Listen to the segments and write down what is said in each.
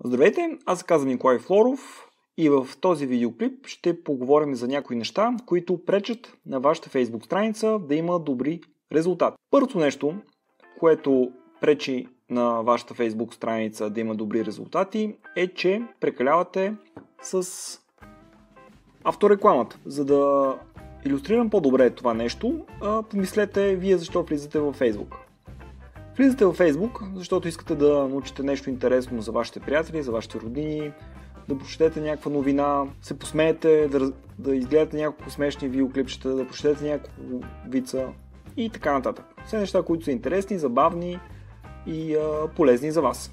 Здравейте, аз се казвам Николай Флоров и в този видеоклип ще поговорим за някои неща, които пречат на вашата Facebook страница да има добри резултати. Първото нещо, което пречи на вашата Facebook страница да има добри резултати, е, че прекалявате с авторекламата. За да илюстрирам по-добре това нещо, помислете вие защо влизате във Facebook. Влизате във Facebook, защото искате да научите нещо интересно за вашите приятели, за вашите роднини, да прочетете някаква новина, се посмеете, да изгледате няколко смешни видеоклипчета, да прочетете няколко вица и така нататък. Все неща, които са интересни, забавни и полезни за вас.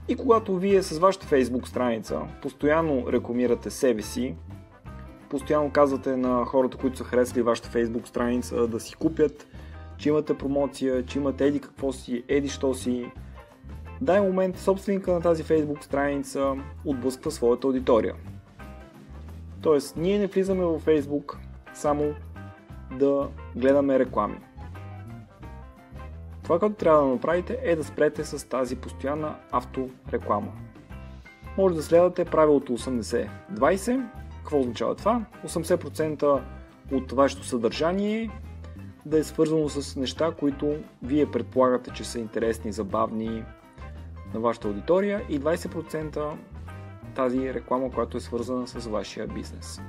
И когато вие с вашата Facebook страница постоянно рекламирате себе си, постоянно казвате на хората, които са харесали вашата Facebook страница да си купят, че имате промоция, че имате еди какво си, еди що си, дай момент собственика на тази Facebook страница отблъсква своята аудитория. Тоест, ние не влизаме във Facebook само да гледаме реклами. Това, което трябва да направите, е да спрете с тази постоянна автореклама. Може да следвате правилото 80-20. Какво означава това? 80% от вашето съдържание да е свързано с неща, които вие предполагате, че са интересни, забавни на вашата аудитория, и 20% тази реклама, която е свързана с вашия бизнес.